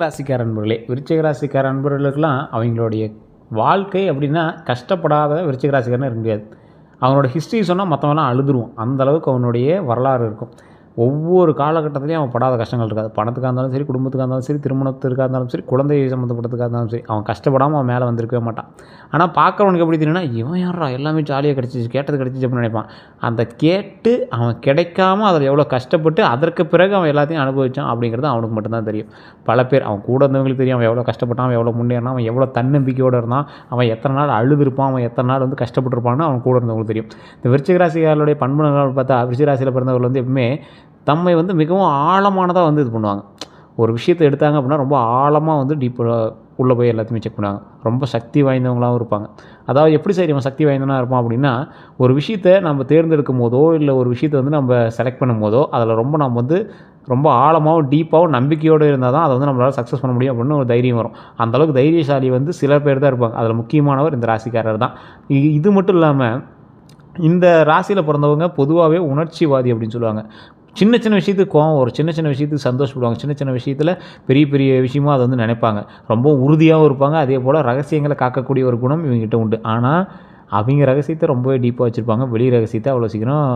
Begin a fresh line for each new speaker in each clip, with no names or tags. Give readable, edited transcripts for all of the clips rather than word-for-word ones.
ராசிக்கார அன்பர்களே, விருச்சிக ராசிக்கார அன்பர்களுக்கெல்லாம் அவங்களுடைய வாழ்க்கை அப்படின்னா கஷ்டப்படாத விருச்சிக ராசிக்காரனே இருக்க முடியாது. அவனோட ஹிஸ்ட்ரி சொன்னால் மற்றவங்களாம் அழுதுருவோம். அந்தளவுக்கு அவனுடைய வரலாறு இருக்கும். ஒவ்வொரு காலகட்டத்திலையும் அவன் படாத கஷ்டங்கள் இருக்காது. பணத்துக்காக இருந்தாலும் சரி, குடும்பத்துக்காக இருந்தாலும் சரி, திருமணத்துக்காக இருந்தாலும் சரி, குழந்தை சம்மந்தப்பட்டதுக்காக இருந்தாலும் சரி, அவன் கஷ்டப்படாமல் அவன் மேலே வந்திருக்கவே மாட்டான். ஆனால் பார்க்குறவனுக்கு எப்படி தெரியும்னா, இவன் யாரா எல்லாமே ஜாலியாக கிடச்சிச்சு, கேட்டது கிடச்சிச்சு அப்படின்னு நினைப்பான். அந்த கேட்டு அவன் கிடைக்காம அதில் எவ்வளோ கஷ்டப்பட்டு அதற்கு பிறகு அவன் எல்லாத்தையும் அனுபவித்தான் அப்படிங்கிறது அவனுக்கு மட்டும்தான் தெரியும். பல பேர் அவன் கூட இருந்தவங்களுக்கு தெரியும் அவன் எவ்வளோ கஷ்டப்பட்டான், அவன் எவ்வளோ முன்னேறினான், அவன் எவ்வளோ தன்னம்பிக்கையோடு இருந்தான், அவன் எத்தனை நாள் அழுதுருப்பான், அவன் எத்தனை நாள் கஷ்டப்பட்டுருப்பான்னு அவன் கூட இருந்தவங்களுக்கு தெரியும். இந்த விருச்சிக ராசிக்காரர்களுடைய பண்புகள் பார்த்தா, விருச்சிக ராசியில் பிறந்தவர்கள் எப்பவுமே தம்மை மிகவும் ஆழமானதாக இது பண்ணுவாங்க. ஒரு விஷயத்தை எடுத்தாங்க அப்படின்னா ரொம்ப ஆழமாக டீப்பாக உள்ளே போய் எல்லாத்தையுமே செக் பண்ணுவாங்க. ரொம்ப சக்தி வாய்ந்தவங்களாகவும் இருப்பாங்க. அதாவது எப்படி சரி இவன் சக்தி வாய்ந்தவனாக இருப்பான் அப்படின்னா, ஒரு விஷயத்தை நம்ம தேர்ந்தெடுக்கும் போதோ இல்லை ஒரு விஷயத்தை நம்ம செலக்ட் பண்ணும் போதோ அதில் ரொம்ப நம்ம ரொம்ப ஆழமாகவும் டீப்பாகவும் நம்பிக்கையோடு இருந்தால் தான் அதை நம்மளால் சக்ஸஸ் பண்ண முடியும் அப்படின்னு ஒரு தைரியம் வரும். அந்தளவுக்கு தைரியசாலி சில பேர் தான் இருப்பாங்க. அதில் முக்கியமானவர் இந்த ராசிக்காரர் தான். இது மட்டும் இல்லாமல் இந்த ராசியில் பிறந்தவங்க பொதுவாகவே உணர்ச்சிவாதி அப்படின்னு சொல்லுவாங்க. சின்ன சின்ன விஷயத்துக்கு கோவம் வரும், சின்ன சின்ன விஷயத்துக்கு சந்தோஷப்படுவாங்க, சின்ன சின்ன விஷயத்தில் பெரிய பெரிய விஷயமாக அதை நினைப்பாங்க. ரொம்ப உறுதியாகவும் இருப்பாங்க. அதே போல் ரகசியங்களை காக்கக்கூடிய ஒரு குணம் இவங்ககிட்ட உண்டு. ஆனால் அவங்க ரகசியத்தை ரொம்பவே டீப்பாக வச்சுருப்பாங்க. வெளி ரகசியத்தை அவ்வளோ சீக்கிரம்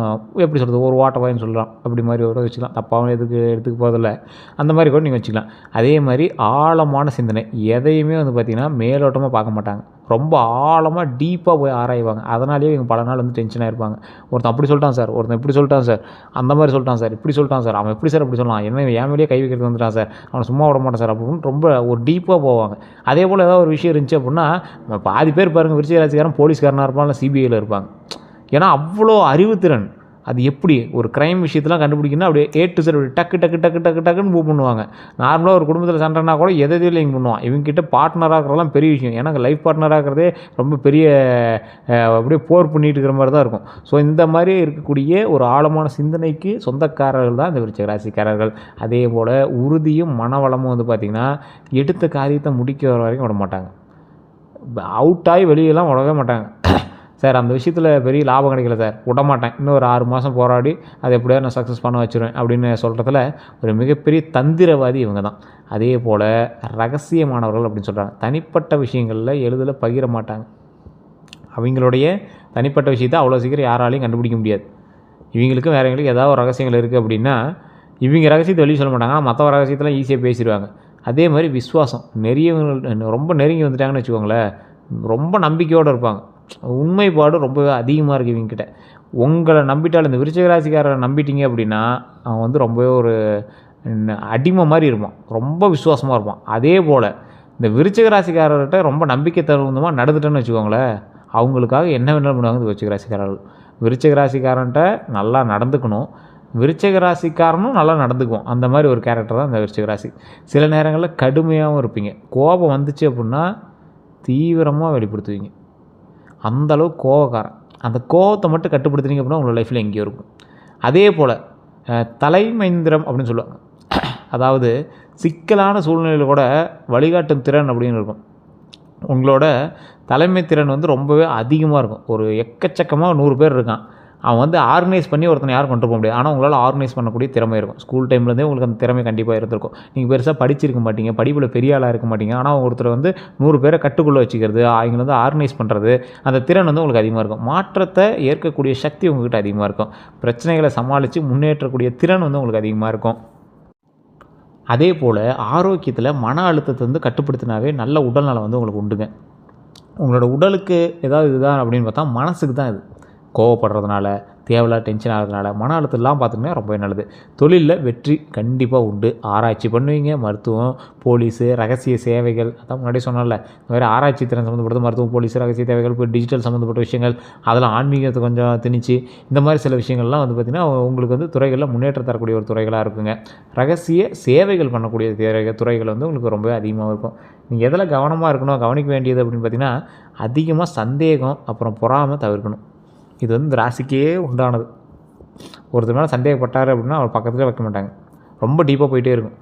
எப்படி சொல்கிறது, ஒரு வாட்டவாயின்னு சொல்லலாம், அப்படி மாதிரி கூட வச்சுக்கலாம். தப்பாகவும் எடுத்துக்க போதில்லை, அந்த மாதிரி கூட நீங்கள் வச்சுக்கலாம். அதே மாதிரி ஆழமான சிந்தனை, எதையுமே பார்த்திங்கன்னா மேலோட்டமாக பார்க்க மாட்டாங்க. ரொம்ப ஆழமாக டீப்பாக போய் ஆராய்வாங்க. அதனாலேயே இவங்க பல நாள் டென்ஷனாக இருப்பாங்க. ஒருத்தன் அப்படி சொல்லிட்டான் சார், ஒருத்தன் இப்படி சொல்லிட்டான் சார், அந்த மாதிரி சொல்லிட்டான் சார், இப்படி சொல்லிட்டான் சார், அவன் எப்படி சார் அப்படி சொல்லலாம், என்ன என் மேலேயே கை வைக்கிறது வந்துட்டான் சார், அவனை சும்மா விட மாட்டான் சார் அப்படின்னு ரொம்ப ஒரு டீப்பாக போவாங்க. அதே போல் ஏதாவது ஒரு விஷயம் இருந்துச்சு அப்படின்னா, பாதி பேர் பாருங்கள் விருச்சிக ராசிக்காரன் போலீஸ்காரனாக இருப்பான், இல்லை சிபிஐயில் இருப்பாங்க. ஏன்னா அவ்வளோ அறிவுத்திறன். அது எப்படி ஒரு க்ரைம் விஷயத்தெலாம் கண்டுபிடிக்கணும்னா அப்படியே ஏ டு Z டக்கு டக்கு டக்கு டக்கு டக்குன்னு மூவ் பண்ணுவாங்க. நார்மலாக ஒரு குடும்பத்தில் சண்டைனா கூட எதையும் இங்கே பண்ணுவான். இவங்ககிட்ட பார்ட்னராக இருக்கிறதெல்லாம் பெரிய விஷயம். ஏன்னா லைஃப் பார்ட்னராக இருக்கிறதே ரொம்ப பெரிய அப்படியே போர் பண்ணிட்டு இருக்கிற மாதிரி தான் இருக்கும். ஸோ இந்த மாதிரி இருக்கக்கூடிய ஒரு ஆழமான சிந்தனைக்கு சொந்தக்காரர்கள் தான் இந்த விருச்சிக ராசிக்காரர்கள். அதே போல் உறுதியும் மனவளமும் பார்த்திங்கன்னா எடுத்த காரியத்தை முடிக்கிற வரைக்கும் விட மாட்டாங்க. அவுட் ஆகி வெளியெல்லாம் விடவே மாட்டாங்க. சார் அந்த விஷயத்தில் பெரிய லாபம் கிடைக்கல சார், விடமாட்டேன், இன்னும் ஒரு 6 மாதம் போராடி அதை எப்படியாவது நான் சக்ஸஸ் பண்ண வச்சுருவேன் அப்படின்னு சொல்கிறதுல ஒரு மிகப்பெரிய தந்திரவாதி இவங்க தான். அதே போல் ரகசியமானவர்கள் அப்படின்னு சொல்கிறாங்க. தனிப்பட்ட விஷயங்களில் எளிதில் பகிர மாட்டாங்க. அவங்களுடைய தனிப்பட்ட விஷயத்தை அவ்வளோ சீக்கிரம் யாராலையும் கண்டுபிடிக்க முடியாது. இவங்களுக்கும் வேறவங்களுக்கு ஏதாவது ஒரு ரகசியங்கள் இருக்குது அப்படின்னா இவங்க ரகசியத்தை வெளியே சொல்ல மாட்டாங்க. ஆனால் மற்ற ரகசியத்தெல்லாம் ஈஸியாக பேசிடுவாங்க. அதே மாதிரி விசுவாசம், ரொம்ப நெருங்கி வந்துட்டாங்கன்னு வச்சுக்கோங்களேன், ரொம்ப நம்பிக்கையோடு இருப்பாங்க. உண்மைப்பாடு ரொம்பவே அதிகமாக இருக்குது இவங்ககிட்ட. உங்களை நம்பிட்டால் இந்த விருச்சிக ராசிக்காரரை நம்பிட்டீங்க அப்படின்னா அவன் ரொம்பவே ஒரு அடிமை மாதிரி இருப்பான், ரொம்ப விசுவாசமாக இருப்பான். அதே போல் இந்த விருச்சிக ராசிக்காரர்கிட்ட ரொம்ப நம்பிக்கை தகுந்தமாக நடந்துட்டேன்னு வச்சுக்கோங்களேன், அவங்களுக்காக என்ன வேணாலும் பண்ணுவாங்க இந்த விருச்சிக ராசிக்காரர்கள். விருச்சிக ராசிக்காரன்ட்ட நல்லா நடந்துக்கணும், விருச்சிக ராசிக்காரனும் நல்லா நடந்துக்குவோம். அந்த மாதிரி ஒரு கேரக்டர் தான் இந்த விருச்சிக ராசி. சில நேரங்களில் கடுமையாகவும் இருப்பீங்க. கோபம் வந்துச்சு அப்படின்னா தீவிரமாக வெளிப்படுத்துவீங்க. அந்தளவுக்கு கோவக்காரன். அந்த கோவத்தை மட்டும் கட்டுப்படுத்துனீங்க அப்படின்னா உங்களோட லைஃப்பில் எங்கேயோ இருக்கும். அதே போல் தலைமைந்திரம் அப்படின்னு சொல்லுவாங்க. அதாவது சிக்கலான சூழ்நிலையில் கூட வழிகாட்டும் திறன் அப்படின்னு இருக்கும். உங்களோட தலைமை திறன் ரொம்பவே அதிகமாக இருக்கும். ஒரு எக்கச்சக்கமாக 100 பேர் இருக்கான், அவன் ஆர்கனைஸ் பண்ணி ஒருத்தனை யாரும் கொண்டு போக முடியாது. ஆனால் உங்களால் ஆர்கனைஸ் பண்ணக்கூடிய திறமை இருக்கும். ஸ்கூல் டைம்லேருந்தே உங்களுக்கு அந்த திறமை கண்டிப்பாக இருந்திருக்கும். நீங்கள் பெருசாக படிச்சிருக்க மாட்டீங்க, படிப்பில் பெரிய ஆளாக இருக்க மாட்டீங்க. ஆனால் ஒருத்தர் 100 பேரை கட்டுக்குள்ளே வச்சுக்கிறது, அவங்கள ஆர்கனைஸ் பண்ணுறது, அந்த திறன் உங்களுக்கு அதிகமாக இருக்கும். மாற்றத்தை ஏற்கக்கூடிய சக்தி உங்கள்கிட்ட அதிகமாக இருக்கும். பிரச்சனைகளை சமாளித்து முன்னேற்றக்கூடிய திறன் உங்களுக்கு அதிகமாக இருக்கும். அதே போல் ஆரோக்கியத்தில் மன அழுத்தத்தை கட்டுப்படுத்தினாவே நல்ல உடல்நலம் உங்களுக்கு உண்டுங்க. உங்களோட உடலுக்கு ஏதாவது இதுதான் அப்படின்னு பார்த்தா மனசுக்கு தான் இது. கோவப்படுறதுனால, தேவையில்லாத டென்ஷன் ஆகிறதுனால, மன அழுத்தம்லாம் பார்த்திங்கன்னா ரொம்பவே நல்லது. தொழிலில் வெற்றி கண்டிப்பாக உண்டு. ஆராய்ச்சி பண்ணுவீங்க. மருத்துவம், போலீஸு, ரகசிய சேவைகள், அதான் முன்னாடி சொன்னால இந்த மாதிரி ஆராய்ச்சி திறன் சம்மந்தப்பட்டது, மருத்துவம், போலீஸு, ரகசிய தேவைகள், இப்போ டிஜிட்டல் சம்மந்தப்பட்ட விஷயங்கள், அதெல்லாம் ஆன்மீகத்தை கொஞ்சம் திணிச்சு இந்த மாதிரி சில விஷயங்கள்லாம் பார்த்திங்கன்னா உங்களுக்கு துறைகளில் முன்னேற்றம் தரக்கூடிய ஒரு துறைகளாக இருக்குங்க. ரகசிய சேவைகள் பண்ணக்கூடிய துறைகள் உங்களுக்கு ரொம்பவே அதிகமாக இருக்கும். நீங்கள் எதில் கவனமாக இருக்கணும், கவனிக்க வேண்டியது அப்படின்னு பார்த்திங்கன்னா அதிகமாக சந்தேகம், அப்புறம் பொறாமை தவிர்க்கணும். இது இந்த ராசிக்கே உண்டானது. ஒருத்தர் மேலே சந்தேகப்பட்டார் அப்படின்னா அவர் பக்கத்துலேயே வைக்க மாட்டாங்க, ரொம்ப டீப்பாக போயிட்டே இருக்கும்.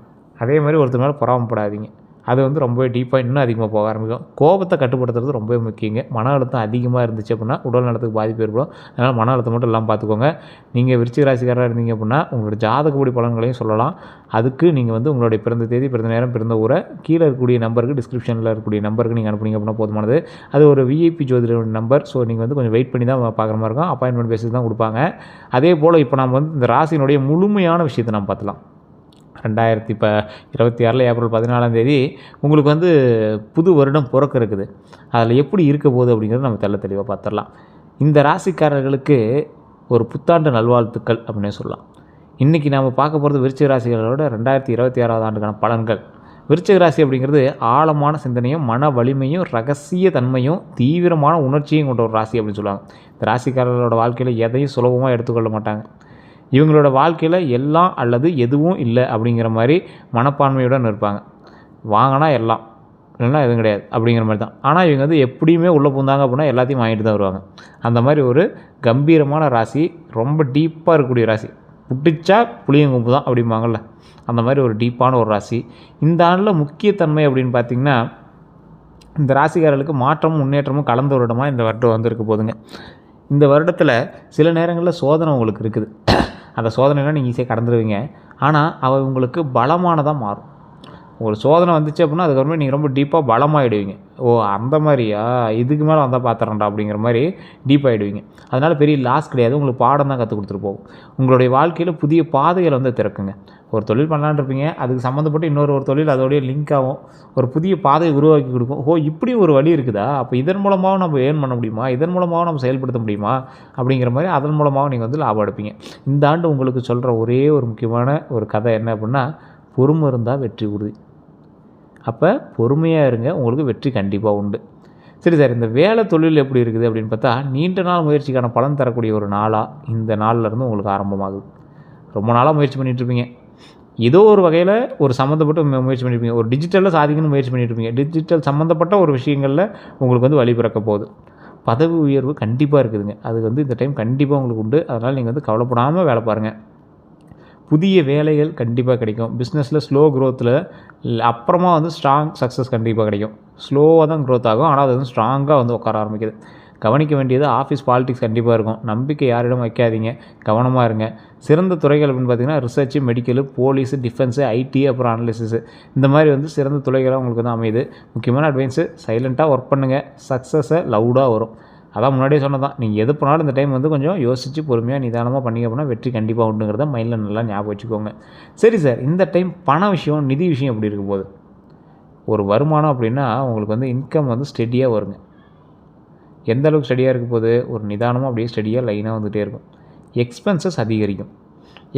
அதே மாதிரி ஒருத்தர் மேலே பொறாமப்படாதீங்க. அது வந்து ரொம்பவே டீப்பாக இன்னும் அதிகமாக போக ஆரம்பிக்கும். கோபத்தை கட்டுப்படுத்துறது ரொம்பவே முக்கியங்க. மன அழுத்தம் அதிகமாக இருந்துச்சு அப்படின்னா உடல் நலத்துக்கு பாதிப்பு ஏற்படும். அதனால் மன அழுத்தம் மட்டும் இல்லாமல் பார்த்துக்கோங்க. நீங்கள் விருச்சிக ராசிக்காரராக இருந்தீங்க அப்படின்னா உங்களோட ஜாதகப்படி பலன்களையும் சொல்லலாம். அதுக்கு நீங்கள் வந்து உங்களுடைய பிறந்த தேதி, பிறந்த நேரம், பிறந்த ஊரை கீழே இருக்கக்கூடிய நம்பருக்கு, டிஸ்கிரிப்ஷனில் இருக்கக்கூடிய நம்பருக்கு நீங்கள் அனுப்புனீங்க அப்படின்னா போதுமானது. அது ஒரு விஐபி ஜோதிடர் நம்பர். ஸோ நீங்கள் வந்து கொஞ்சம் வெயிட் பண்ணி தான் பார்க்குற மாதிரி இருக்கும். அப்பாயின்மெண்ட் பேஸிஸ் தான் கொடுப்பாங்க. அதே போல் இப்போ நம்ம வந்து இந்த ராசியினுடைய முழுமையான விஷயத்தை நம்ம பார்த்துலாம். 2026 ஏப்ரல் 14 உங்களுக்கு வந்து புது வருடம் பிறக்க இருக்குது. அதில் எப்படி இருக்க போகுது அப்படிங்கிறது நம்ம தெளிவாக பார்த்துடலாம். இந்த ராசிக்காரர்களுக்கு ஒரு புத்தாண்டு நல்வாழ்த்துக்கள் அப்படின்னே சொல்லலாம். இன்றைக்கி நாம் பார்க்க போகிறது விருச்சிக ராசிகளோட 2026 ஆண்டுக்கான பலன்கள். விருச்சிக ராசி அப்படிங்கிறது ஆழமான சிந்தனையும், மன வலிமையும், ரகசிய தன்மையும், தீவிரமான உணர்ச்சியும் கொண்ட ஒரு ராசி அப்படின்னு சொல்லுவாங்க. இந்த ராசிக்காரர்களோட வாழ்க்கையில் எதையும் சுலபமாக எடுத்துக்கொள்ள மாட்டாங்க. இவங்களோட வாழ்க்கையில் எல்லாம் அல்லது எதுவும் இல்லை அப்படிங்கிற மாதிரி மனப்பான்மையுடன் இருப்பாங்க. வாங்கினா எல்லாம், இல்லைன்னா எதுவும் கிடையாது அப்படிங்கிற மாதிரி தான். ஆனால் இவங்க வந்து எப்படியுமே உள்ளே பூந்தாங்க அப்படின்னா எல்லாத்தையும் வாங்கிட்டு தான் வருவாங்க. அந்த மாதிரி ஒரு கம்பீரமான ராசி, ரொம்ப டீப்பாக இருக்கக்கூடிய ராசி. புட்டிச்சா புளியங்கும்பு தான் அப்படிம்பாங்கள்ல, அந்த மாதிரி ஒரு டீப்பான ஒரு ராசி. இந்த ஆண்டில் முக்கியத்தன்மை அப்படின்னு பார்த்திங்கன்னா, இந்த ராசிக்காரர்களுக்கு மாற்றமும் முன்னேற்றமும் கலந்த வருடமாக இந்த வருடம் வந்திருக்க போதுங்க. இந்த வருடத்தில் சில நேரங்களில் சோதனை உங்களுக்கு இருக்குது. அந்த சோதனைலாம் நீங்கள் ஈஸியாக கடந்துருவீங்க. ஆனால் அவள் உங்களுக்கு பலமானதாக மாறும். ஒரு சோதனை வந்துச்சு அப்படின்னா அதுக்கப்புறமே நீங்கள் ரொம்ப டீப்பாக பலமாகிடுவீங்க. ஓ அந்த மாதிரியா, இதுக்கு மேலே வந்தால் பார்த்துறேன்டா அப்படிங்கிற மாதிரி டீப்பாகிடுவீங்க. அதனால் பெரிய லாஸ் கிடையாது, உங்களுக்கு பாடம் தான் கற்றுக் கொடுத்துட்டு போகும். உங்களுடைய வாழ்க்கையில் புதிய பாதைகளை வந்து திறக்குங்க. ஒரு தொழில் பண்ணலான்னு இருப்பீங்க, அதுக்கு சம்மந்தப்பட்டு ஒரு தொழில் அதோடைய லிங்க் ஆகும், ஒரு புதிய பாதையை உருவாக்கி கொடுக்கும். ஓ இப்படி ஒரு வழி இருக்குதா, அப்போ இதன் மூலமாக நம்ம ஏர்ன் பண்ண முடியுமா, இதன் மூலமாக நம்ம செயல்படுத்த முடியுமா அப்படிங்கிற மாதிரி அதன் மூலமாக நீங்கள் வந்து லாபம் எடுப்பீங்க. இந்த ஆண்டு உங்களுக்கு சொல்கிற ஒரே ஒரு முக்கியமான ஒரு கதை என்ன அப்படின்னா, பொறுமை இருந்தால் வெற்றி உறுதி. அப்போ பொறுமையாக இருங்க, உங்களுக்கு வெற்றி கண்டிப்பாக உண்டு. சரி சார், இந்த வேலை தொழில் எப்படி இருக்குது அப்படின்னு பார்த்தா, நீண்ட நாள் முயற்சிக்கான பலன் தரக்கூடிய ஒரு நாளாக இந்த நாள்லேருந்து உங்களுக்கு ஆரம்பமாகுது. ரொம்ப நாளாக முயற்சி பண்ணிகிட்ருப்பீங்க, ஏதோ ஒரு வகையில் ஒரு சம்மந்தப்பட்ட முயற்சி பண்ணியிருப்பீங்க, ஒரு டிஜிட்டலில் சாதிக்கணும்னு முயற்சி பண்ணிட்டுருப்பீங்க. டிஜிட்டல் சம்மந்தப்பட்ட ஒரு விஷயங்களில் உங்களுக்கு வந்து வழி பிறக்க போகுது. பதவி உயர்வு கண்டிப்பாக இருக்குதுங்க. அது வந்து இந்த டைம் கண்டிப்பாக உங்களுக்கு உண்டு. அதனால் நீங்கள் வந்து கவலைப்படாமல் வேலை பாருங்கள். புதிய வேலைகள் கண்டிப்பாக கிடைக்கும். பிஸ்னஸில் ஸ்லோ க்ரோத்தில் அப்புறமா வந்து ஸ்ட்ராங் சக்ஸஸ் கண்டிப்பாக கிடைக்கும். ஸ்லோவாக தான் க்ரோத் ஆகும், ஆனால் அது வந்து ஸ்ட்ராங்காக வந்து உட்கார ஆரம்பிக்குது. கவனிக்க வேண்டியது ஆஃபீஸ் பாலிடிக்ஸ் கண்டிப்பாக இருக்கும். நம்பிக்கை யாரிடம் வைக்காதீங்க, கவனமாக இருங்க. சிறந்த துறைகள் அப்படின்னு பார்த்தீங்கன்னா research, medical, police, defence, IT, அப்புறம் அனலிசிஸு, இந்த மாதிரி வந்து சிறந்த துறைகளாக உங்களுக்கு வந்து அமையுது. முக்கியமான அட்வைன்ஸு, சைலண்ட்டாக ஒர்க் பண்ணுங்கள், சக்ஸஸை லவுடாக வரும். அதான் முன்னாடியே சொன்னதான், நீங்கள் எது பண்ணாலும் இந்த டைம் வந்து கொஞ்சம் யோசித்து பொறுமையாக நிதானமாக பண்ணிங்க அப்படின்னா வெற்றி கண்டிப்பாக உண்டுங்கிறத மைண்டில் நல்லா ஞாபகம் வச்சுக்கோங்க. சரி சார், இந்த டைம் பண விஷயம், நிதி விஷயம் எப்படி இருக்க போகுது? ஒரு வருமானம் அப்படின்னா உங்களுக்கு வந்து இன்கம் வந்து ஸ்டெடியாக வருங்க. எந்த அளவுக்கு ஸ்டெடியாக இருக்க போகுது? ஒரு நிதானமாக அப்படியே ஸ்டெடியாக லைனாக வந்துகிட்டே இருக்கும். எக்ஸ்பென்சஸ் அதிகரிக்கும்.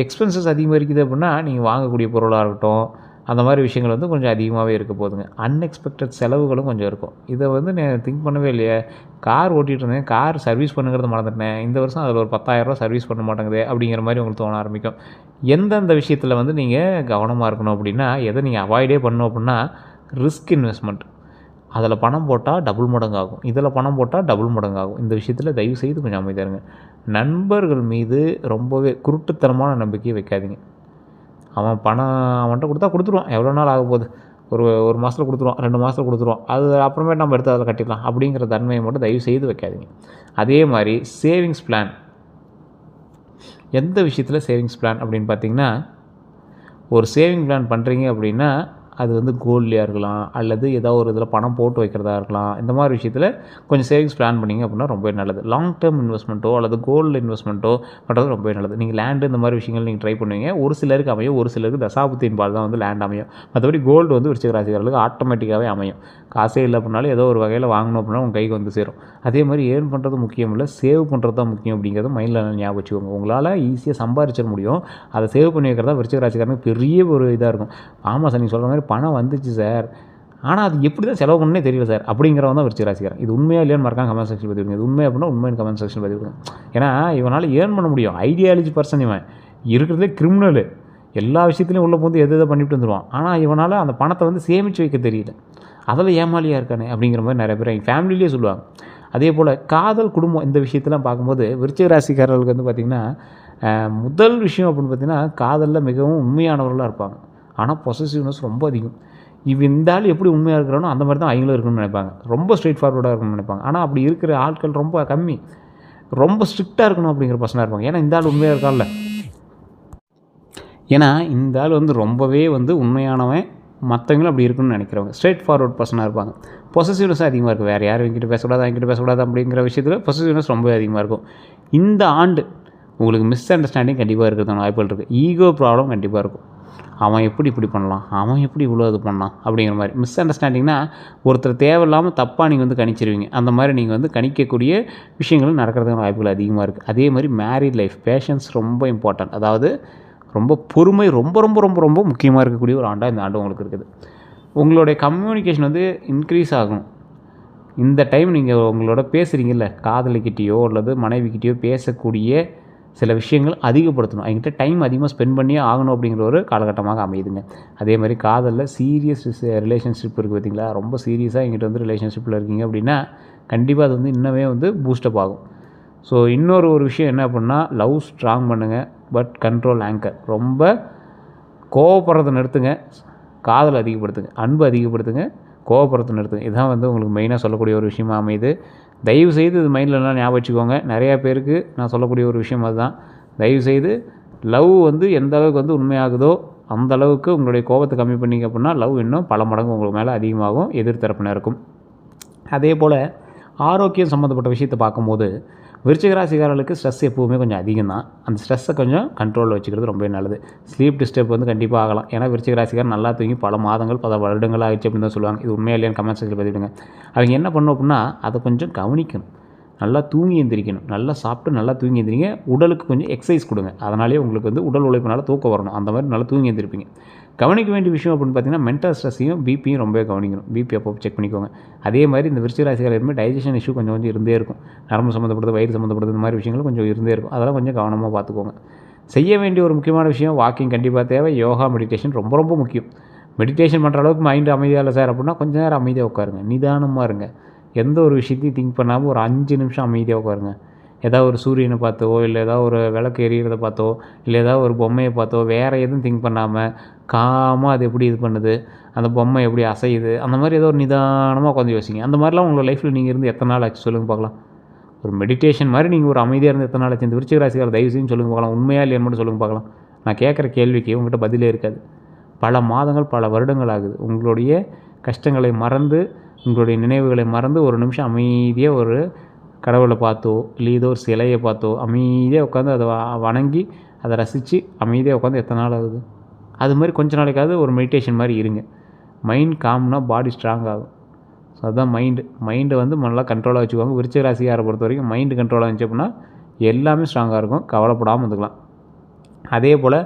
எக்ஸ்பென்சஸ் அதிகரிக்குது அப்படின்னா நீங்கள் வாங்கக்கூடிய பொருளாக இருக்கட்டும், அந்த மாதிரி விஷயங்கள் வந்து கொஞ்சம் அதிகமாகவே இருக்க போதுங்க. அன்எக்ஸ்பெக்டட் செலவுகளும் கொஞ்சம் இருக்கும். இதை வந்து நான் திங்க் பண்ணவே இல்லையே, கார் ஓட்டிகிட்டு இருந்தேன், கார் சர்வீஸ் பண்ணுங்கிறத மறந்துட்டேன், இந்த வருஷம் அதில் ஒரு 10,000 சர்வீஸ் பண்ண மாட்டேங்குது அப்படிங்கிற மாதிரி உங்களுக்கு தோண ஆரம்பிக்கும். எந்தெந்த விஷயத்தில் வந்து நீங்கள் கவனமாக இருக்கணும் அப்படின்னா, எதை நீங்கள் அவாய்டே பண்ணணும் அப்படின்னா, ரிஸ்க் இன்வெஸ்ட்மெண்ட். அதில் பணம் போட்டால் டபுள் மடங்கு ஆகும், இதில் பணம் போட்டால் டபுள் மடங்கு ஆகும். இந்த விஷயத்தில் தயவு செய்து கொஞ்சம் அமைதியாக இருங்க. நண்பர்கள் மீது ரொம்பவே குருட்டுத்தனமான நம்பிக்கையை வைக்காதீங்க. அவன் பணம் அவன்கிட்ட கொடுத்தா கொடுத்துருவான், எவ்வளோ நாள் ஆக போகுது, ஒரு மாதத்தில் கொடுத்துருவான், 2 மாதத்தில் கொடுத்துருவான், அது அப்புறமேட்டு நம்ம எடுத்து அதில் கட்டிடலாம் அப்படிங்கிற தன்மையை மட்டும் தயவு செய்து வைக்காதீங்க. அதே மாதிரி சேவிங்ஸ் பிளான். எந்த விஷயத்தில் சேவிங்ஸ் பிளான் அப்படின்னு பார்த்தீங்கன்னா, ஒரு சேவிங் பிளான் பண்ணுறீங்க அப்படின்னா அது வந்து கோல்ட்லையாக இருக்கலாம், அல்லது ஏதோ ஒரு இதில் பணம் போட்டு வைக்கிறதா இருக்கலாம். இந்த மாதிரி விஷயத்தில் கொஞ்சம் சேவிங்ஸ் பிளான் பண்ணிங்க அப்படின்னா ரொம்பவே நல்லது. லாங் டேர்ம் இன்வெஸ்ட்மெண்ட்டோ அல்லது கோல்டு இன்வெஸ்ட்மெண்ட்டோ பண்ணுறது ரொம்பவே நல்லது. நீங்கள் லேண்டு இந்த மாதிரி விஷயங்கள் நீங்கள் ட்ரை பண்ணுவீங்க. ஒரு சிலருக்கு அமையும், ஒரு சிலருக்கு தசாபுத்தின் பால் தான் வந்து லேண்ட் அமையும். மற்றபடி கோல்டு வந்து விருச்சிக ராசிக்காரர்களுக்கு ஆட்டோமேட்டிக்காகவே அமையும். காசே இல்லை அப்படின்னாலும் ஏதோ ஒரு வகையில் வாங்கணும் அப்படின்னா உங்கள் கைக்கு வந்து சேரும். அதே மாதிரி ஏர்ன் பண்ணுறது முக்கியம் இல்லை, சேவ் பண்ணுறது தான் முக்கியம் அப்படிங்கிறத மைண்டில் ஞாபகம் வச்சுக்கோங்க. உங்களால் ஈஸியாக சம்பாதிச்சிட முடியும், அதை சேவ் பண்ணி வைக்கிறதா விருச்சிக ராசிக்காரனுக்கு பெரிய ஒரு இதாக இருக்கும். ஆமாம் சார், நீங்கள் சொல்கிற மாதிரி பணம் வந்துச்சு சார், ஆனால் அது எப்படி தான் செலவு பண்ணே தெரியல சார் அப்படிங்கிறவன் தான் விருச்சிக ராசிக்காரன். இது உண்மையாக இல்லையான்னு மறக்காம கமெண்ட் செக்ஷன் பதிவிடுங்க. இது உண்மை அப்படின்னா உண்மையான கமெண்ட் செக்ஷன் பதிவிடுங்க. ஏன்னா இவனால் ஏர்ன் பண்ண முடியும், ஐடியாலஜி பர்சன், இவன் இருக்கிறதுலே கிரிமினலு, எல்லா விஷயத்துலையும் உள்ளே போந்து எது பண்ணிட்டு வந்துடுவான். ஆனால் இவனால் அந்த பணத்தை வந்து சேமித்து வைக்க தெரியல, அதில் ஏமாலியாக இருக்கானே அப்படிங்கிற மாதிரி நிறைய பேர் எங்கள் ஃபேமிலியிலே சொல்லுவாங்க. அதே போல் காதல், குடும்பம், இந்த விஷயத்தெல்லாம் பார்க்கும்போது விருச்சிக ராசிக்காரர்களுக்கு வந்து பார்த்திங்கன்னா முதல் விஷயம் அப்படின்னு பார்த்திங்கன்னா காதலில் மிகவும் உண்மையானவர்களாக இருப்பாங்க. ஆனால் பொசசிவ்னஸ் ரொம்ப அதிகம். இந்த ஆள் எப்படி உண்மையாக இருக்கிறானோ அந்த மாதிரி தான் அவங்களும் இருக்கணும்னு நினைப்பாங்க. ரொம்ப ஸ்ட்ரெயிட் ஃபார்வர்டாக இருக்கணும்னு நினைப்பாங்க. ஆனால் அப்படி இருக்கிற ஆட்கள் ரொம்ப கம்மி. ரொம்ப ஸ்ட்ரிக்டாக இருக்கணும் அப்படிங்கிற பர்சனாக இருப்பாங்க. ஏன்னா இந்த ஆள் உண்மையாக இருக்கான்ல. ஏன்னா இந்த ஆள் ரொம்பவே உண்மையானவன், மற்றவங்களும் அப்படி இருக்கணும்னு நினைக்கிறவங்க. ஸ்ட்ரெயிட் ஃபார்வர்ட் பர்சனாக இருப்பாங்க. பொசசிவ்னஸ் அதிகமாக இருக்கும். வேறு யாரும் என்கிட்ட பேசக்கூடாது, என்கிட்ட பேசக்கூடாது அப்படிங்கிற விஷயத்தில் பொசசிவ்னஸ் ரொம்ப அதிகமாக இருக்கும். இந்த ஆண்டு உங்களுக்கு மிஸ் அண்டர்ஸ்டாண்டிங் கண்டிப்பாக இருக்கிறதான வாய்ப்புகள் இருக்குது. ஈகோ ப்ராப்ளம் கண்டிப்பாக இருக்கும். அவன் எப்படி இப்படி பண்ணலாம், அவன் எப்படி இவ்வளோ இது பண்ணலாம் அப்படிங்கிற மாதிரி மிஸ் அண்டர்ஸ்டாண்டிங்னா ஒருத்தர் தேவையில்லாமல் தப்பாக நீங்கள் கணிச்சிருவீங்க. அந்த மாதிரி நீங்கள் கணிக்கக்கூடிய விஷயங்களும் நடக்கிறதுக்கான வாய்ப்புகள் அதிகமாக இருக்குது. அதே மாதிரி மேரிட் லைஃப் பேஷன்ஸ் ரொம்ப இம்பார்ட்டன்ட். அதாவது ரொம்ப பொறுமை ரொம்ப ரொம்ப ரொம்ப ரொம்ப முக்கியமாக இருக்கக்கூடிய ஒரு ஆண்டாக இந்த ஆண்டு உங்களுக்கு இருக்குது. உங்களுடைய கம்யூனிகேஷன் இன்க்ரீஸ் ஆகணும். இந்த டைம் நீங்கள் உங்களோட பேசுகிறீங்கல்ல, காதலிக்கிட்டேயோ அல்லது மனைவிக்கிட்டேயோ பேசக்கூடிய சில விஷயங்கள் அதிகப்படுத்தணும். அவங்ககிட்ட டைம் அதிகமாக ஸ்பெண்ட் பண்ணியே ஆகணும் அப்படிங்கிற ஒரு காலகட்டமாக அமையுதுங்க. அதே மாதிரி காதலில் சீரியஸ் ரிலேஷன்ஷிப் இருக்குது பார்த்திங்களா, ரொம்ப சீரியஸாக எங்கிட்ட ரிலேஷன்ஷிப்பில் இருக்கீங்க அப்படின்னா கண்டிப்பாக அது இன்னமே பூஸ்டப் ஆகும். ஸோ இன்னொரு விஷயம் என்ன அப்படின்னா, லவ் ஸ்ட்ராங் பண்ணுங்கள், பட் கண்ட்ரோல் ஆங்கர். ரொம்ப கோவப்படுறதை நிறுத்துங்க, காதல் அதிகப்படுத்துங்க, அன்பு அதிகப்படுத்துங்க, கோவப்படுறதை நிறுத்துங்க. இதுதான் உங்களுக்கு மெயினாக சொல்லக்கூடிய ஒரு விஷயமா அமையுது. தயவுசெய்து இது மைண்டிலலாம் ஞாபகம் வச்சுக்கோங்க. நிறையா பேருக்கு நான் சொல்லக்கூடிய ஒரு விஷயம் அதுதான். தயவுசெய்து லவ் எந்த அளவுக்கு உண்மையாகுதோ அந்த அளவுக்கு உங்களுடைய கோபத்தை கம்மி பண்ணிங்க அப்படின்னா லவ் இன்னும் பல மடங்கு உங்களுக்கு மேலே அதிகமாகும், எதிர்த்தரப்பினருக்கும். அதே போல் ஆரோக்கியம் சம்மந்தப்பட்ட விஷயத்தை பார்க்கும்போது விருச்சிக ராசிக்காரர்களுக்கு ஸ்ட்ரெஸ் எப்போவுமே கொஞ்சம் அதிகம் தான். அந்த ஸ்ட்ரெஸ்ஸை கொஞ்சம் கண்ட்ரோலில் வச்சுக்கிறது ரொம்ப நல்லது. ஸ்லீப் டிஸ்டர்ப் கண்டிப்பாக ஆகலாம். ஏன்னா விருச்சிக ராசிக்காரர் நல்லா தூங்கி பல மாதங்கள் பல வருடங்கள் ஆகிடுச்சு அப்படின்னு தான் சொல்லுவாங்க. இது உண்மையாக இல்லையான்னு கமெண்ட் செக்ஷனில் பதிவிடுங்க. அவங்க என்ன பண்ணணும் அப்படின்னா அதை கொஞ்சம் கவனிக்கணும். நல்லா தூங்கி எந்திரிக்கணும். நல்லா சாப்பிட்டு நல்லா தூங்கி எந்திரிங்க. உடலுக்கு கொஞ்சம் எக்ஸசைஸ் கொடுங்க. அதனாலே உங்களுக்கு உடல் உழைப்பினால தூக்கம் வரணும். அந்த மாதிரி நல்லா தூங்கி எந்திரிப்பீங்க. கவனிக்க வேண்டிய விஷயம் அப்படின்னு பார்த்தீங்கன்னா மென்டல் ஸ்ட்ரெஸ்ஸையும் பிபியும் ரொம்ப கவனிக்கணும். பிபி அப்போ செக் பண்ணிக்கோங்க. அதே மாதிரி இந்த விருச்சிக ராசிக்காரருமே டைஜஷன் இஷ்யூ கொஞ்சம் இருந்தே இருக்கும். நரம்பு சம்மந்தப்படுறது, வயிறு சம்மந்தப்படுறது, இந்த மாதிரி விஷயங்கள் கொஞ்சம் இருந்தே இருக்கும். அதெல்லாம் கொஞ்சம் கவனமாக பார்த்துக்கோங்க. செய்ய வேண்டிய ஒரு முக்கியமான விஷயம் வாக்கிங் கண்டிப்பாக தேவை. யோகா, மெடிடேஷன் ரொம்ப ரொம்ப முக்கியம். மெடிடேஷன் பண்ணுற அளவுக்கு மைண்டு அமைதியாக இல்லை சார் அப்படின்னா கொஞ்சம் நேரம் அமைதியாக உட்காருங்க, நிதானமாக இருங்க. எந்த ஒரு விஷயத்தையும் திங்க் பண்ணாமல் ஒரு 5 நிமிஷம் அமைதியாக உட்காருங்க. ஏதாவது ஒரு சூரியனை பார்த்தோ, இல்லை ஏதாவது ஒரு விளக்கு எரியிறத பார்த்தோ, இல்லை ஏதாவது ஒரு பொம்மையை பார்த்தோ, வேறு எதுவும் திங்க் பண்ணாமல் காமாக அது எப்படி இது பண்ணுது, அந்த பொம்மை எப்படி அசையுது, அந்த மாதிரி ஏதோ ஒரு நிதானமாக உட்காந்து யோசிங்க. அந்த மாதிரிலாம் உங்களோட லைஃப்பில் நீங்கள் இருந்து எத்தனை நாள் ஆச்சு சொல்லுங்கள் பார்க்கலாம். ஒரு மெடிடேஷன் மாதிரி நீங்கள் ஒரு அமைதியாக இருந்து எத்தனை நாள் ஆச்சு? இந்த விருச்சிக ராசிக்காரர் தயவு செய்து சொல்லுங்கள் பார்க்கலாம். உண்மையாக இல்லையான்னு மட்டும் சொல்லுங்கள் பார்க்கலாம். நான் கேட்குற கேள்விக்கு உங்கள்கிட்ட பதிலே இருக்காது. பல மாதங்கள் பல வருடங்கள் ஆகுது. உங்களுடைய கஷ்டங்களை மறந்து, உங்களுடைய நினைவுகளை மறந்து ஒரு நிமிஷம் அமைதியாக ஒரு கடவுளை பார்த்தோ, இல்லை ஏதோ ஒரு சிலையை பார்த்தோ அமைதியாக உட்காந்து அதை வணங்கி அதை ரசித்து அமைதியாக உட்காந்து எத்தனை நாள் ஆகுது? அது மாதிரி கொஞ்ச நாளைக்காவது ஒரு மெடிடேஷன் மாதிரி இருங்க. மைண்ட் காம்னா பாடி ஸ்ட்ராங் ஆகும். ஸோ அதுதான் மைண்டை நல்லா கண்ட்ரோலாக வச்சுக்கோங்க. விருச்சிக ராசிக்காரை பொறுத்த வரைக்கும் மைண்டு கண்ட்ரோலாக இருந்துச்சு அப்படின்னா எல்லாமே ஸ்ட்ராங்காக இருக்கும், கவலைப்படாமல் இருந்துக்கலாம். அதே போல்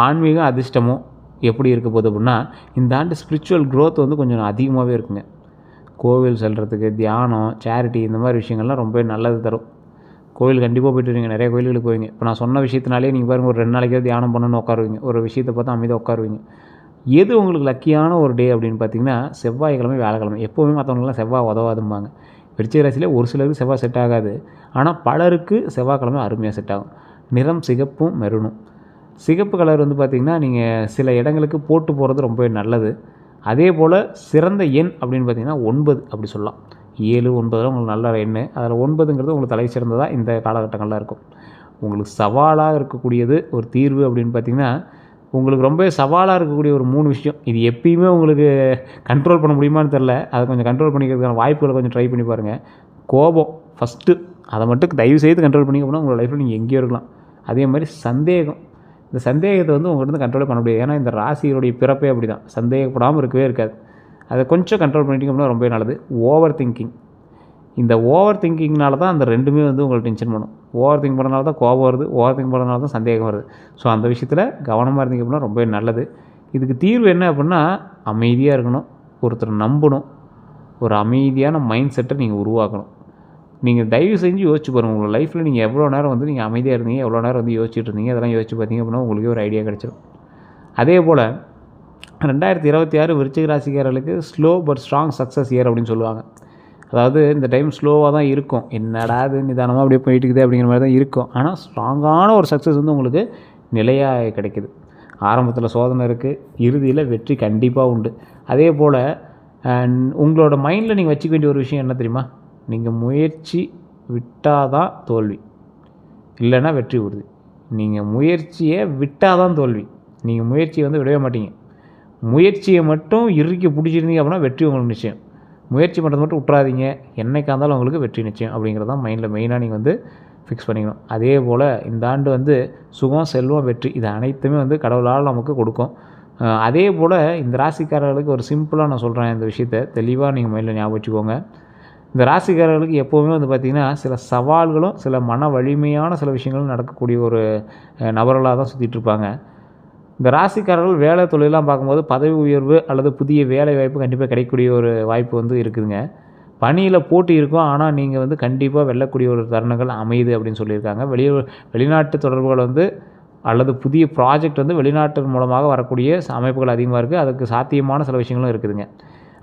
ஆன்மீகம் அதிர்ஷ்டமும் எப்படி இருக்க போகுது அப்படின்னா இந்த ஆண்டு ஸ்பிரிச்சுவல் க்ரோத் கொஞ்சம் அதிகமாகவே இருக்குங்க. கோவில் செல்கிறதுக்கு, தியானம், சேரிட்டி, இந்த மாதிரி விஷயங்கள்லாம் ரொம்ப நல்லது தரும். கோவில் கண்டிப்பாக போய்ட்டு வரீங்க, நிறைய கோயில்களுக்கு போவீங்க. இப்போ நான் சொன்ன விஷயத்தினாலே நீங்கள் பாருங்கள், ஒரு 2 நாளைக்காவது தியானம் பண்ணணும்னு உட்காருவீங்க. ஒரு விஷயத்தை பார்த்தா அமைதியாக உட்காருவீங்க. எது உங்களுக்கு லக்கியான ஒரு டே அப்படின்னு பார்த்தீங்கன்னா செவ்வாய்க்கிழமை, வியாழக்கிழமை. எப்போவுமே மற்றவங்களாம் செவ்வாய் உதவாதும்பாங்க. விருச்சிக ராசியில் ஒரு சிலருக்கு செவ்வாய் செட் ஆகாது. ஆனால் பலருக்கு செவ்வாய்க்கிழமை அருமையாக செட் ஆகும். நிறம் சிகப்பும் மெரூனும். சிகப்பு கலர் பார்த்திங்கன்னா நீங்கள் சில இடங்களுக்கு போட்டு போகிறது ரொம்ப நல்லது. அதே போல் சிறந்த எண் அப்படின்னு பார்த்திங்கன்னா 9 அப்படி சொல்லலாம். 7, 9 உங்களுக்கு நல்ல எண். அதில் 9ங்கிறது உங்களுக்கு தலை சிறந்ததாக இந்த காலகட்டங்களில் இருக்கும். உங்களுக்கு சவாலாக இருக்கக்கூடியது ஒரு தீர்வு அப்படின்னு பார்த்திங்கன்னா உங்களுக்கு ரொம்ப சவாலாக இருக்கக்கூடிய ஒரு 3 விஷயம். இது எப்பயுமே உங்களுக்கு கண்ட்ரோல் பண்ண முடியுமான்னு தெரில. அதை கொஞ்சம் கண்ட்ரோல் பண்ணிக்கிறதுக்கான வாய்ப்புகளை கொஞ்சம் ட்ரை பண்ணி பாருங்கள். கோபம் ஃபஸ்ட்டு, அதை மட்டும் தயவு செய்து கண்ட்ரோல் பண்ணிங்க அப்படின்னா உங்களோட லைஃப்பில் நீங்கள் எங்கேயோ இருக்கலாம். அதே மாதிரி சந்தேகம், இந்த சந்தேகத்தை உங்கள்கிட்ட கண்ட்ரோலே பண்ண முடியாது. ஏன்னா இந்த ராசியோடைய பிறப்பே அப்படி தான், சந்தேகப்படாமல் இருக்கவே இருக்காது. அதை கொஞ்சம் கண்ட்ரோல் பண்ணிட்டீங்க அப்படின்னா ரொம்ப நல்லது. ஓவர் திங்கிங், இந்த ஓவர் திங்கிங்னால தான் அந்த ரெண்டுமே உங்களை டென்ஷன் பண்ணும். ஓவர் திங்க் பண்ணுறதுனால தான் கோபம் வருது, ஓவர் திங்க் பண்ணுறதுனால தான் சந்தேகம் வருது. ஸோ அந்த விஷயத்தில் கவனமாக இருந்தீங்க அப்படின்னா ரொம்ப நல்லது. இதுக்கு தீர்வு என்ன அப்படின்னா அமைதியாக இருக்கணும், ஒருத்தரை நம்பணும், ஒரு அமைதியான மைண்ட் செட்டை நீங்கள் உருவாக்கணும். நீங்கள் தயவு செஞ்சு யோசிச்சு பாருங்கள், உங்கள் லைஃப்பில் நீங்கள் எவ்வளோ நேரம் நீங்கள் அமைதியாக இருந்தீங்க, எவ்வளோ நேரம் யோசிச்சுட்டு இருந்தீங்க, அதெல்லாம் யோசிச்சு பார்த்தீங்க அப்படின்னா உங்களுக்கே ஒரு ஐடியா கிடச்சிடும். அதே போல் 2026 விருச்சிக ராசிக்காரர்களுக்கு slow but strong success year அப்படின்னு சொல்லுவாங்க. அதாவது இந்த டைம் ஸ்லோவாக தான் இருக்கும், என்னடா அது நிதானமாக அப்படியே போயிட்டுக்குது அப்படிங்கிற மாதிரி தான் இருக்கும். ஆனால் ஸ்ட்ராங்கான ஒரு சக்ஸஸ் உங்களுக்கு நிலையாக கிடைக்குது. ஆரம்பத்தில் சோதனை இருக்குது, இறுதியில் வெற்றி கண்டிப்பாக உண்டு. அதே போல் உங்களோட மைண்டில் நீங்கள் வச்சுக்க வேண்டிய ஒரு விஷயம் என்ன தெரியுமா? நீங்கள் முயற்சி விட்டால் தான் தோல்வி, இல்லைன்னா வெற்றி உறுதி. நீங்கள் முயற்சியை விட்டால் தான் தோல்வி. நீங்கள் முயற்சியை விடவே மாட்டீங்க. முயற்சியை மட்டும் இறுக்கி பிடிச்சிருந்தீங்க அப்படின்னா வெற்றி உங்களுக்கு நிச்சயம். முயற்சி பண்ணுறது மட்டும் விட்றாதீங்க. என்னைக்கா இருந்தாலும் உங்களுக்கு வெற்றி நிச்சயம் அப்படிங்கிறது தான் மைண்டில் மெயினாக நீங்கள் ஃபிக்ஸ் பண்ணிக்கணும். அதே போல் இந்த ஆண்டு சுகம், செல்வம், வெற்றி இது அனைத்துமே கடவுளால் நமக்கு கொடுக்கும். அதே போல் இந்த ராசிக்காரர்களுக்கு ஒரு சிம்பிளாக நான் சொல்கிறேன், இந்த விஷயத்தை தெளிவாக நீங்கள் மைண்டில் ஞாபகம் வச்சுக்கோங்க. இந்த ராசிக்காரர்களுக்கு எப்போவுமே பார்த்திங்கன்னா சில சவால்களும் சில மன வலிமையான சில விஷயங்களும் நடக்கக்கூடிய ஒரு நபர்களாக தான் சுற்றிட்டுருப்பாங்க. இந்த ராசிக்காரர்கள் வேலை தொழிலெலாம் பார்க்கும்போது பதவி உயர்வு அல்லது புதிய வேலை வாய்ப்பு கண்டிப்பாக கிடைக்கக்கூடிய ஒரு வாய்ப்பு இருக்குதுங்க. பணியில் போட்டி இருக்கும், ஆனால் நீங்கள் கண்டிப்பாக வெல்லக்கூடிய ஒரு தருணங்கள் அமையுது அப்படின்னு சொல்லியிருக்காங்க. வெளிநாட்டு தொடர்புகள் அல்லது புதிய ப்ராஜெக்ட் வெளிநாட்டு மூலமாக வரக்கூடிய அமைப்புகள் அதிகமாக இருக்குது. அதுக்கு சாத்தியமான சில விஷயங்களும் இருக்குதுங்க.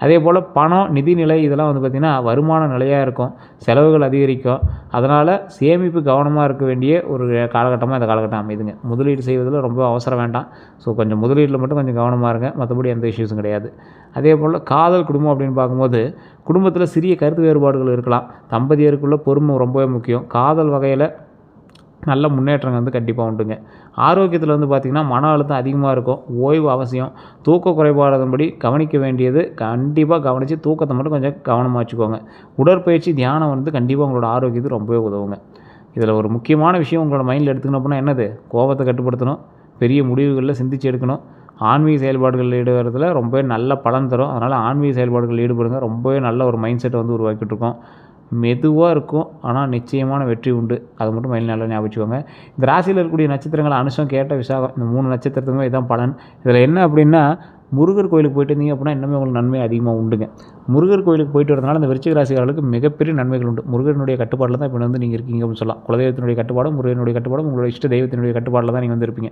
அதே போல் பணம், நிதிநிலை இதெல்லாம் பார்த்திங்கன்னா வருமான நிலையாக இருக்கும், செலவுகள் அதிகரிக்கும். அதனால் சேமிப்பு கவனமாக இருக்க வேண்டிய ஒரு காலகட்டமாக இந்த காலகட்டம் அமையுதுங்க. முதலீடு செய்வதில் ரொம்ப அவசரம் வேண்டாம். ஸோ கொஞ்சம் முதலீட்டில் மட்டும் கொஞ்சம் கவனமாக இருங்க, மற்றபடி எந்த இஷ்யூஸும் கிடையாது. அதே போல் காதல், குடும்பம் அப்படின்னு பார்க்கும்போது குடும்பத்தில் சிறிய கருத்து வேறுபாடுகள் இருக்கலாம். தம்பதியருக்குள்ள பொறுமை ரொம்பவே முக்கியம். காதல் வகையில் நல்ல முன்னேற்றங்கள் கண்டிப்பாக உண்டுங்க. ஆரோக்கியத்தில் பார்த்திங்கன்னா மன அழுத்தம் அதிகமாக இருக்கும், ஓய்வு அவசியம். தூக்க குறைபாடுபடி கவனிக்க வேண்டியது கண்டிப்பாக கவனித்து தூக்கத்தை மட்டும் கொஞ்சம் கவனமாக வச்சுக்கோங்க. உடற்பயிற்சி, தியானம் கண்டிப்பாக உங்களோட ஆரோக்கியத்துக்கு ரொம்பவே உதவுங்க. இதில் ஒரு முக்கியமான விஷயம் உங்களோட மைண்டில் எடுத்துக்கணும் அப்படின்னா என்னது? கோபத்தை கட்டுப்படுத்தணும், பெரிய முடிவுகளில் சிந்திச்சு எடுக்கணும். ஆன்மீக செயல்பாடுகளில் ஈடுபடுறதுல ரொம்பவே நல்ல பலன் தரும். அதனால் ஆன்மீக செயல்பாடுகளில் ஈடுபடுங்க. ரொம்பவே நல்ல ஒரு மைண்ட் செட்டை உருவாக்கிட்டு இருக்கோம். மெதுவாக இருக்கும், ஆனால் நிச்சயமான வெற்றி உண்டு. அதை மட்டும் மைண்டில் நல்லா ஞாபகம் வச்சுக்கோங்க. இந்த ராசியில் இருக்கக்கூடிய நட்சத்திரங்கள் அனுஷம், கேட்ட, விசாகம் இந்த 3 நட்சத்திரத்துக்குமே இதான் பலன். இதில் என்ன அப்படின்னா, முருகர் கோயிலுக்கு போயிட்டு இருந்தீங்க அப்படின்னா இன்னுமே உங்களுக்கு நன்மை அதிகமாக உண்டுங்க. முருகர் கோயிலுக்கு போயிட்டு வரதுனால இந்த விருச்சிக ராசிக்காரர்களுக்கு மிகப்பெரிய நன்மைகள் உண்டு. முருகனுடைய கட்டுப்பாட்டில் தான் இப்போ நீங்கள் இருக்கீங்க அப்படின்னு சொல்லலாம். குலதெய்வத்தினுடைய கட்டுப்பாடும், முருகனுடைய கட்டுப்பாடும், உங்களுடைய இஷ்ட தெய்வத்தினுடைய கட்டுப்பாட்டில் தான் நீங்கள் இருப்பீங்க.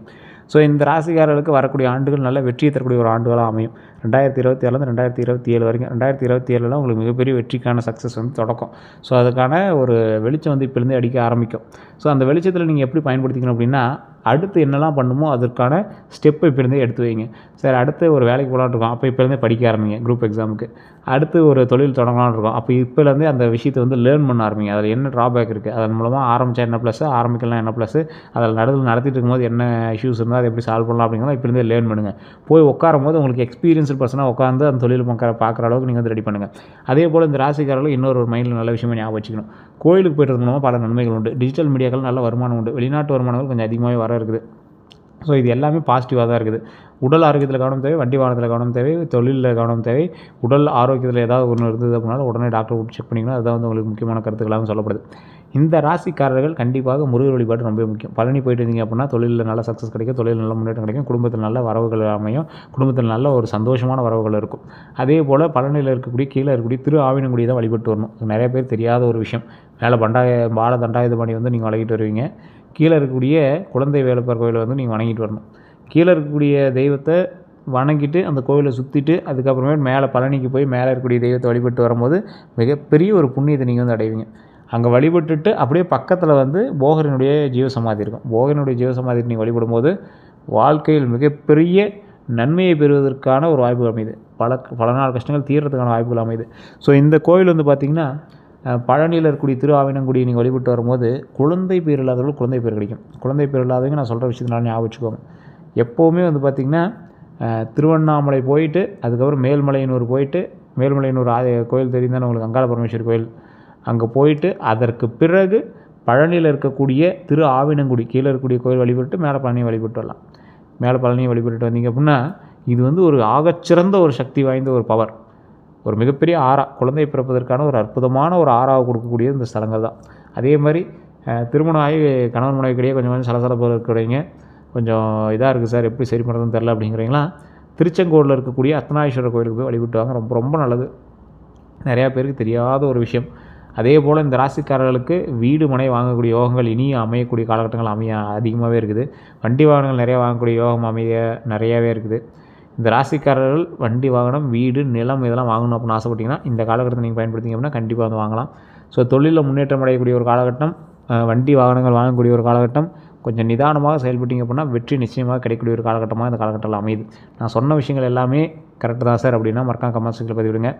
ஸோ இந்த ராசிக்காரர்களுக்கு வரக்கூடிய ஆண்டுகள் நல்ல வெற்றியை தரக்கூடிய ஒரு ஆண்டுகளாக அமையும். 2026 2027 வரைக்கும். 2027 உங்களுக்கு மிகப்பெரிய வெற்றிக்கான சக்ஸஸ் தொடக்கம். ஸோ அதுக்கான ஒரு வெளிச்சம் இப்போலேருந்து அடிக்க ஆரம்பிக்கும். ஸோ அந்த வெளிச்சத்தில் நீங்கள் எப்படி பயன்படுத்திக்கணும் அப்படின்னா, அடுத்து என்னெல்லாம் பண்ணுமோ அதற்கான ஸ்டெப்பை இப்போலேருந்தே எடுத்து வைங்க. சரி, அடுத்து ஒரு வேலைக்கு போகலான்னு இருக்கோம், அப்போ இப்போலேருந்தே படிக்க ஆரம்பிங்க குரூப் எக்ஸாமுக்கு. அடுத்து ஒரு தொழில் தொடங்கலான்னு இருக்கோம், அப்போ இப்போலேருந்தே அந்த விஷயத்தை லேர்ன் பண்ண ஆரம்பிங்க. அதில் என்ன ட்ராபேக் இருக்குது, அதன் மூலமாக ஆரம்பித்தா என்ன ப்ளஸ், ஆரம்பிக்கலாம் என்ன ப்ளஸ், அதில் நடுவில் நடத்திட்டு இருக்கும்போது என்ன இஷ்யூஸ் இருந்தால் அதை எப்படி சால்வ் பண்ணலாம் அப்படிங்கிறத இப்போலேருந்தே லேர்ன் பண்ணுங்கள். போய் உட்காரும் போது உங்களுக்கு எக்ஸ்பீரியன்ஸ்டு பர்சனாக உட்காந்து அந்த தொழில் பார்க்குற அளவுக்கு நீங்கள் ரெடி பண்ணுங்கள். அதே போல் இந்த ராசிக்காரர்கள் இன்னொரு மைண்டில் நல்ல விஷயமாக ஞாபகம் வச்சுக்கணும். கோயிலுக்கு போய்ட்டு மூலமாக பல நன்மைகள் உண்டு. டிஜிட்டல் மீடியாக்கள் நல்ல வருமானம் உண்டு. வெளிநாட்டு வருமானங்கள் கொஞ்சம் அதிகமாகவே வர இருக்குது. ஸோ இது எல்லாமே பாசிட்டிவாக தான் இருக்குது. உடல் ஆரோக்கியத்தில் கவனம் தேவை, வண்டி வாகனத்தில் கவனம் தேவை, தொழிலில் கவனம் தேவை. உடல் ஆரோக்கியத்தில் ஏதாவது ஒன்று இருந்தது அப்படின்னாலும் உடனே டாக்டர் கூப்பிட்டு செக் பண்ணிங்கன்னா அதுதான் உங்களுக்கு முக்கியமான கருத்துக்களாகவும் சொல்லப்படுது. இந்த ராசிக்காரர்கள் கண்டிப்பாக முருகர் வழிபாடு ரொம்ப முக்கியம். பழனி போயிட்டு இருந்தீங்க அப்படின்னா தொழிலில் நல்ல சக்ஸஸ் கிடைக்கும், தொழில் நல்ல முன்னேற்றம் கிடைக்கும், குடும்பத்தில் நல்ல வரவுகள் அமையும், குடும்பத்தில் நல்ல ஒரு சந்தோஷமான வரவுகள் இருக்கும். அதே போல் பழனியில் இருக்கக்கூடிய கீழே இருக்கக்கூடிய திரு ஆவினங்குடி தான் வழிபட்டு வரணும். நிறைய பேர் தெரியாத ஒரு விஷயம். மேலே பால தண்டாயுதபாணி நீங்கள் வழங்கிட்டு வருவீங்க. கீழே இருக்கக்கூடிய குழந்தை வேலப்பர் கோயிலை நீங்கள் வணங்கிட்டு வரணும். கீழே இருக்கக்கூடிய தெய்வத்தை வணங்கிட்டு அந்த கோவிலை சுற்றிட்டு அதுக்கப்புறமே மேலே பழனிக்கு போய் மேலே இருக்கக்கூடிய தெய்வத்தை வழிபட்டு வரும்போது மிகப்பெரிய ஒரு புண்ணியத்தை நீங்கள் அடைவீங்க. அங்கே வழிபட்டுட்டு அப்படியே பக்கத்தில் போகரினுடைய ஜீவசமாதி இருக்கும். போகரினுடைய ஜீவசமாதி நீங்கள் வழிபடும்போது வாழ்க்கையில் மிகப்பெரிய நன்மையை பெறுவதற்கான ஒரு வாய்ப்பு அமையுது. பல நாள் கஷ்டங்கள் தீர்றதுக்கான வாய்ப்புகள் அமையுது. ஸோ இந்த கோயில் பார்த்திங்கன்னா பழனியில் இருக்கக்கூடிய திரு ஆவினங்குடி நீங்கள் வழிபட்டு வரும்போது குழந்தை பேர் இல்லாதவர்கள் குழந்தை பேர் கிடைக்கும். குழந்தை பேர் இல்லாதவங்க நான் சொல்கிற விஷயத்தினால ஞாபகம் வச்சுக்கோங்க. எப்போவுமே பார்த்திங்கன்னா திருவண்ணாமலை போயிட்டு அதுக்கப்புறம் மேல்மலையனூர் போயிட்டு, மேல்மலையனூர் கோயில் தெரியும் தானே உங்களுக்கு, அங்காள பரமேஸ்வரி கோயில், அங்கே போயிட்டு அதற்கு பிறகு பழனியில் இருக்கக்கூடிய திரு ஆவினங்குடி கீழே இருக்கக்கூடிய கோயில் வழிபட்டு மேலே பழனியை வழிபட்டு வரலாம். மேலே பழனியை வழிபட்டு வந்தீங்க அப்படின்னா இது ஒரு ஆகச்சிறந்த ஒரு சக்தி வாய்ந்த ஒரு பவர், ஒரு மிகப்பெரிய ஆறா, குழந்தை பிறப்பதற்கான ஒரு அற்புதமான ஒரு ஆறாவை கொடுக்கக்கூடிய இந்த ஸ்தலங்கள் தான். அதே மாதிரி திருமணம் ஆகி கணவன் மனைவிக்கிடையே கொஞ்சம் சலசலப்பு இருக்கிறவங்க, கொஞ்சம் இதாக இருக்குது சார் எப்படி சரி பண்ணுறதுன்னு தெரில அப்படிங்கிறீங்களா, திருச்செங்கோடில் இருக்கக்கூடிய அர்த்தநாரீஸ்வரர் கோயிலுக்கு போய் வழிபட்டு வாங்க. ரொம்ப ரொம்ப நல்லது. நிறையா பேருக்கு தெரியாத ஒரு விஷயம். அதே போல் இந்த ராசிக்காரர்களுக்கு வீடு மனை வாங்கக்கூடிய யோகங்கள் இனியும் அமையக்கூடிய காலகட்டங்கள் அதிகமாகவே இருக்குது. வண்டி வாகனங்கள் நிறையா வாங்கக்கூடிய யோகம் நிறையாவே இருக்குது. இந்த ராசிக்காரர்கள் வண்டி வாகனம், வீடு, நிலம் இதெல்லாம் வாங்கணும் அப்படின்னு ஆசைப்பட்டீங்கன்னா இந்த காலகட்டத்தை நீங்கள் பயன்படுத்திங்க அப்படின்னா கண்டிப்பாக வாங்கலாம். ஸோ தொழிலில் முன்னேற்றம் அடையக்கூடிய ஒரு காலகட்டம், வண்டி வாகனங்கள் வாங்கக்கூடிய ஒரு காலகட்டம், கொஞ்சம் நிதானமாக செயல்பட்டீங்க அப்படின்னா வெற்றி நிச்சயமாக கிடைக்கக்கூடிய ஒரு காலகட்டமாக இந்த காலகட்டத்தில் அமையுது. நான் சொன்ன விஷயங்கள் எல்லாமே கரெக்டு தான் சார் அப்படின்னா மறக்காம கமெண்ட் செக்ஷனில் பதிவிடுங்க.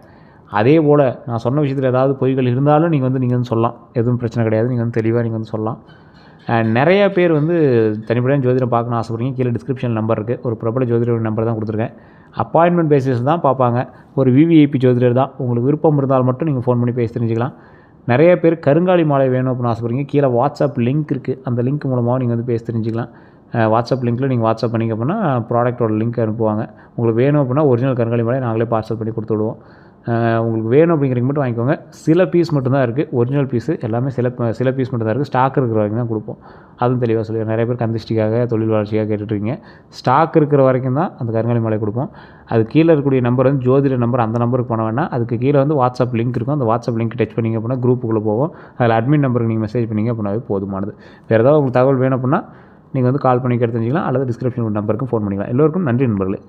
அதே போல் நான் சொன்ன விஷயத்தில் ஏதாவது பொய்கள் இருந்தாலும் நீங்கள் வந்து சொல்லலாம். எதுவும் பிரச்சனை கிடையாது. நீங்கள் வந்து தெளிவாக நீங்கள் வந்து சொல்லலாம். நிறைய பேர் வந்து தனிப்படையாக ஜோதிடம் பார்க்கணும்னு ஆசைப்படுறீங்க. கீழே டிஸ்கிரிப்ஷன் நம்பர் இருக்குது. ஒரு பிரபல ஜோதிடர் நம்பர் தான் கொடுத்துருக்கேன். அப்பாயின்மெண்ட் பேசிஸ் தான் பார்ப்பாங்க. ஒரு விவிஐபி ஜோதிடர் தான். உங்களுக்கு விருப்பம் இருந்தால் மட்டும் நீங்கள் ஃபோன் பண்ணி பேசி தெரிஞ்சுக்கலாம். நிறைய பேர் கருங்காலி மாலை வேணும் அப்படின்னு ஆசைப்படுறீங்க. கீழே வாட்ஸ்அப் லிங்க் இருக்குது. அந்த லிங்க் மூலமாக நீங்கள் வந்து பேசி தெரிஞ்சுக்கலாம். வாட்ஸ்அப் லிங்க்கில் நீங்கள் வாட்ஸ்அப் பண்ணிங்க அப்படின்னா ப்ராடக்ட்டோட லிங்க் அனுப்புவாங்க. உங்களுக்கு வேணும் அப்படின்னா ஒரிஜினல் கருங்காலி மாலை நாங்களே பார்சல் பண்ணி கொடுத்து விடுவோம். உங்களுக்கு வேணும் அப்படிங்கிறீங்க மட்டும் வாங்கிக்கோங்க. சில பீஸ் மட்டும்தான் இருக்குது. ஒரிஜினல் பீஸு எல்லாமே சில பீஸ் மட்டும் தான் இருக்குது. ஸ்டாக் இருக்கிற வரைக்கும் தான் கொடுப்போம். அதுவும் தெளிவாக சொல்லுங்கள். நிறைய பேர் கந்திஷ்டிக்காக தொழில் வளர்ச்சிக்காக கேட்டுட்ருக்கீங்க. ஸ்டாக் இருக்கிற வரைக்கும் தான் அந்த கருங்காலி மாலை கொடுப்போம். அது கீழே இருக்கக்கூடிய நம்பர் வந்து ஜோதிட நம்பர். அந்த நம்பருக்கு பண்ண வேணாம். அதுக்கு கீழே வந்து வாட்ஸ்அப் லிங்க் இருக்கும். அந்த வாட்ஸ்அப் லிங்க் டச் பண்ணிங்க அப்படின்னா குரூப்புக்குள்ளே போவோம். அதில் அட்மின் நம்பருக்கு நீங்கள் மெசேஜ் பண்ணிங்க அப்படின்னாவே போதுமானது. வேறு ஏதாவது உங்களுக்கு தகவல் வேணும் அப்படின்னா நீங்கள் வந்து கால் பண்ணி தெரிஞ்சுக்கலாம். அல்லது டிஸ்கிரிப்ஷன் நம்பருக்கு ஃபோன் பண்ணிக்கலாம். எல்லோருக்கும் நன்றி நண்பர்களே.